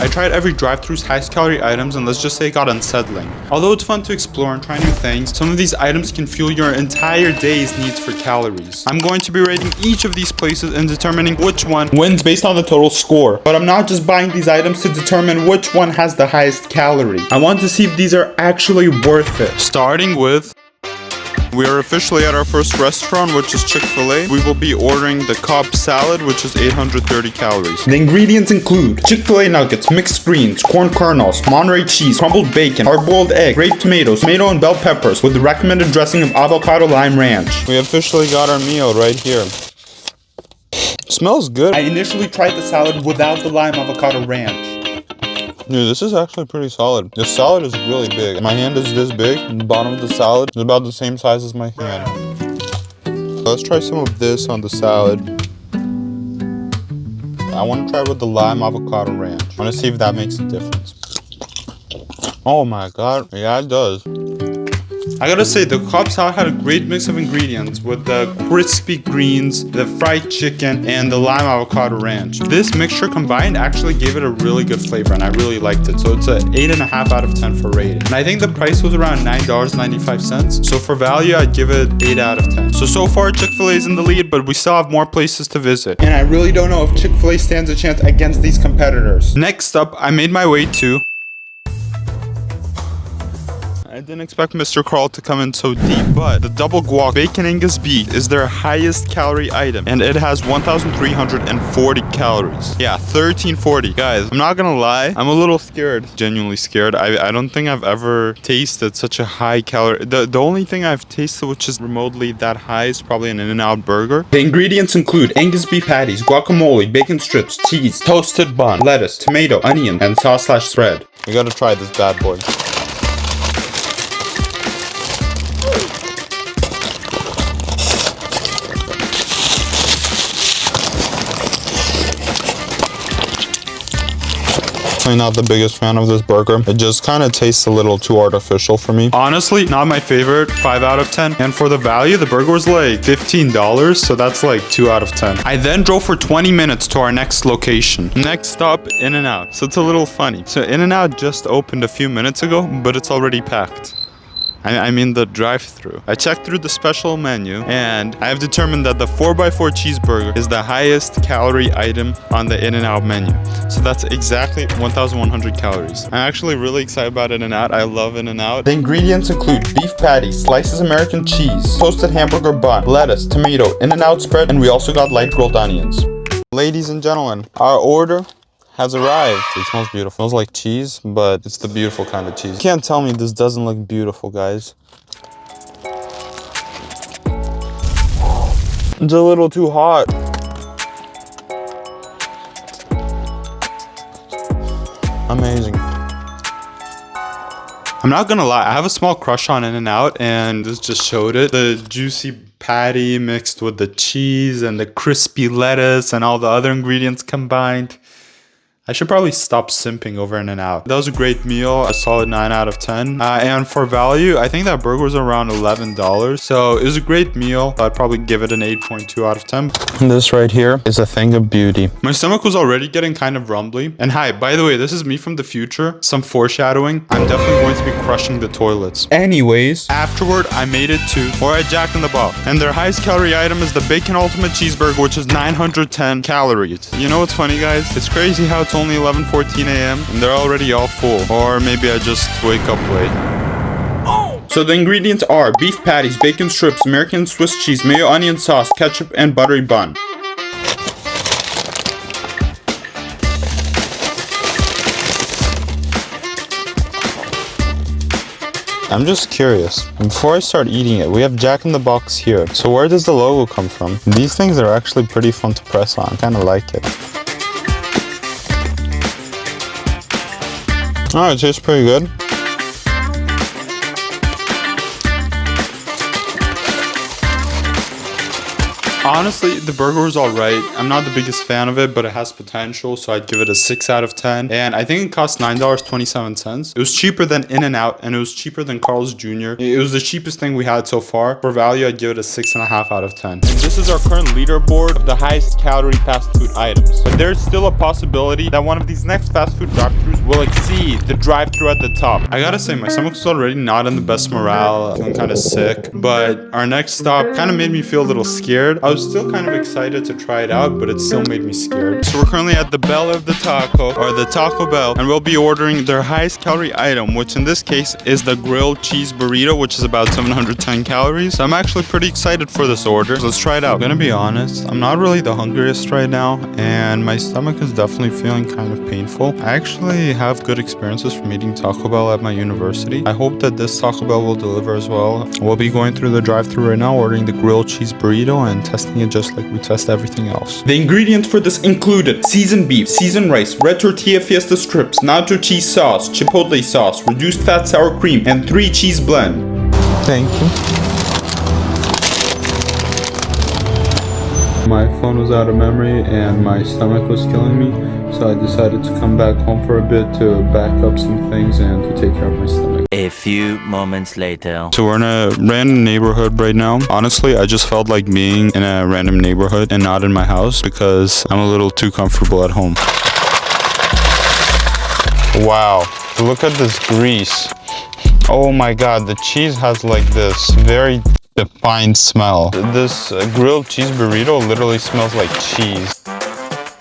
I tried every drive-thru's highest calorie items, and let's just say it got unsettling. Although it's fun to explore and try new things, some of these items can fuel your entire day's needs for calories. I'm going to be rating each of these places and determining which one wins based on the total score. But I'm not just buying these items to determine which one has the highest calorie. I want to see if these are actually worth it. Starting with... we are officially at our first restaurant, which is Chick-fil-A. We will be ordering the Cobb salad, which is 830 calories. The ingredients include Chick-fil-A nuggets, mixed greens, corn kernels, Monterey cheese, crumbled bacon, hard-boiled egg, grape tomatoes, tomato and bell peppers with the recommended dressing of avocado lime ranch. We officially got our meal right here. Smells good. I initially tried the salad without the lime avocado ranch. Dude, this is actually pretty solid. This salad is really big. My hand is this big, and the bottom of the salad is about the same size as my hand. Let's try some of this on the salad. I want to try with the lime avocado ranch. I want to see if that makes a difference. Oh my god. Yeah, it does. I gotta say, the Cobb salad had a great mix of ingredients with the crispy greens, the fried chicken, and the lime avocado ranch. This mixture combined actually gave it a really good flavor, and I really liked it. So it's an 8.5 out of 10 for rating. And I think the price was around $9.95. So for value, I'd give it 8 out of 10. So far, Chick-fil-A is in the lead, but we still have more places to visit. And I really don't know if Chick-fil-A stands a chance against these competitors. Next up, I made my way to... I didn't expect Mr. Carl to come in so deep, but the double guac bacon Angus beef is their highest calorie item, and it has 1,340 calories. Yeah, 1,340. Guys, I'm not gonna lie, I'm a little scared, genuinely scared. I don't think I've ever tasted such a high calorie. The only thing I've tasted which is remotely that high is probably an In-N-Out burger. The ingredients include Angus beef patties, guacamole, bacon strips, cheese, toasted bun, lettuce, tomato, onion, and sauce/thread. We gotta try this bad boy. Not the biggest fan of this burger. It just kind of tastes a little too artificial for me. Honestly, not my favorite. 5 out of 10. And for the value, the burger was like $15, so that's like 2 out of 10. I then drove for 20 minutes to our next location. Next stop, In-N-Out. So it's a little funny. So In-N-Out just opened a few minutes ago, but it's already packed. I mean the drive-thru. I checked through the special menu, and I have determined that the 4x4 cheeseburger is the highest calorie item on the In-N-Out menu. So that's exactly 1,100 calories. I'm actually really excited about In-N-Out. I love In-N-Out. The ingredients include beef patty, slices American cheese, toasted hamburger bun, lettuce, tomato, In-N-Out spread, and we also got light grilled onions. Ladies and gentlemen, our order has arrived. It smells beautiful. It smells like cheese, but it's the beautiful kind of cheese. You can't tell me this doesn't look beautiful, guys. It's a little too hot. Amazing. I'm not gonna lie, I have a small crush on In-N-Out, and this just showed it. The juicy patty mixed with the cheese and the crispy lettuce and all the other ingredients combined. I should probably stop simping over In-N-Out. That was a great meal, a solid 9 out of 10. And for value, I think that burger was around $11. So it was a great meal. I'd probably give it an 8.2 out of 10. This right here is a thing of beauty. My stomach was already getting kind of rumbly. And hi, by the way, this is me from the future. Some foreshadowing. I'm definitely going to be crushing the toilets. Anyways, afterward, I made it to or at Jack in the Box. And their highest calorie item is the Bacon Ultimate Cheeseburger, which is 910 calories. You know what's funny, guys? It's crazy how it's only 11:14 a.m. and they're already all full. Or maybe I just wake up late. So the ingredients are beef patties, bacon strips, American Swiss cheese, mayo onion sauce, ketchup, and buttery bun. I'm just curious. Before I start eating it, we have Jack in the Box here. So where does the logo come from? These things are actually pretty fun to press on. Kind of like it. Oh, it tastes pretty good. Honestly, the burger was alright. I'm not the biggest fan of it, but it has potential, so I'd give it a 6 out of 10. And I think it cost $9.27. It was cheaper than In-N-Out, and it was cheaper than Carl's Jr. It was the cheapest thing we had so far. For value, I'd give it a 6.5 out of 10. And this is our current leaderboard of the highest calorie fast food items. But there's still a possibility that one of these next fast food drive-thrus will exceed the drive-thru at the top. I gotta say, my stomach's already not in the best morale. I'm feeling kind of sick. But our next stop kind of made me feel a little scared. I was still kind of excited to try it out, but it still made me scared. So we're currently at the Bell of the Taco, or the Taco Bell, and we'll be ordering their highest calorie item, which in this case is the grilled cheese burrito, which is about 710 calories. So I'm actually pretty excited for this order. So let's try it out. I'm gonna be honest, I'm not really the hungriest right now, and my stomach is definitely feeling kind of painful. I actually have good experiences from eating Taco Bell at my university. I hope that this Taco Bell will deliver as well. We'll be going through the drive-thru right now, ordering the grilled cheese burrito and testing it just like we test everything else. The ingredients for this included seasoned beef, seasoned rice, red tortilla fiesta strips, nacho cheese sauce, chipotle sauce, reduced fat sour cream, and 3 cheese blend. Thank you. My phone was out of memory and my stomach was killing me, so I decided to come back home for a bit to back up some things and to take care of my stomach. A few moments later. So we're in a random neighborhood right now. Honestly, I just felt like being in a random neighborhood and not in my house because I'm a little too comfortable at home. Wow, look at this grease. Oh my god, the cheese has like this very defined smell. This grilled cheese burrito literally smells like cheese.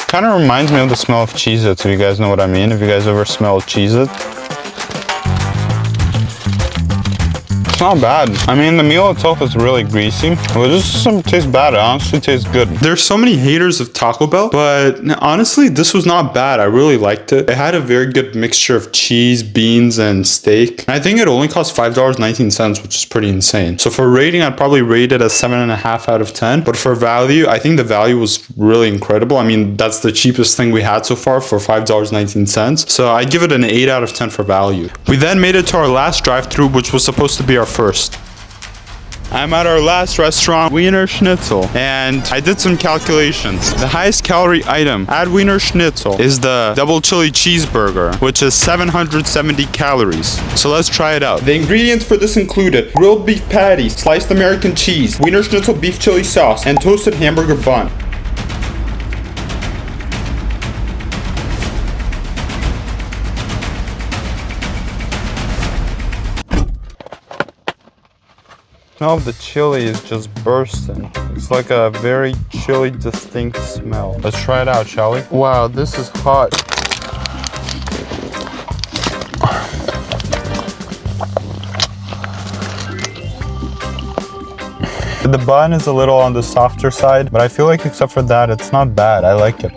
Kind of reminds me of the smell of Cheez-Its, if you guys know what I mean. If you guys ever smell Cheez-Its. It's not bad. I mean, the meal itself is really greasy. It just doesn't taste bad. It honestly tastes good. There's so many haters of Taco Bell, but honestly, this was not bad. I really liked it. It had a very good mixture of cheese, beans, and steak. And I think it only cost $5.19, which is pretty insane. So for rating, I'd probably rate it a 7.5 out of 10. But for value, I think the value was really incredible. I mean, that's the cheapest thing we had so far for $5.19. So I give it an 8 out of 10 for value. We then made it to our last drive-thru, which was supposed to be our first. I'm at our last restaurant, Wiener Schnitzel, and I did some calculations. The highest calorie item at Wiener Schnitzel is the double chili cheeseburger, which is 770 calories. So let's try it out. The ingredients for this included grilled beef patty, sliced American cheese, Wiener Schnitzel beef chili sauce, and toasted hamburger bun. The smell of the chili is just bursting. It's like a very chili distinct smell. Let's try it out, shall we? Wow, this is hot. The bun is a little on the softer side, but I feel like except for that, it's not bad. I like it.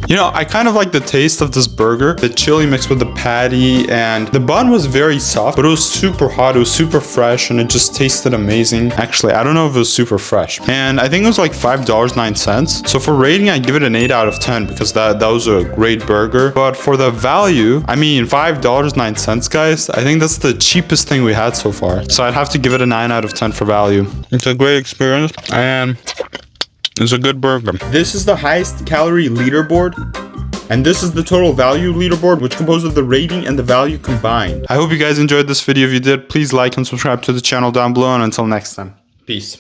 You know, I kind of like the taste of this burger. The chili mixed with the patty, and the bun was very soft, but it was super hot. It was super fresh, and it just tasted amazing. Actually, I don't know if it was super fresh. And I think it was like $5.09. So for rating, I give it an 8 out of 10 because that was a great burger. But for the value, I mean, $5.09, guys. I think that's the cheapest thing we had so far. So I'd have to give it a 9 out of 10 for value. It's a great experience, and it's a good burger. This is the highest calorie leaderboard, and this is the total value leaderboard, which composed of the rating and the value combined. I hope you guys enjoyed this video. If you did, please like and subscribe to the channel down below, and until next time, peace.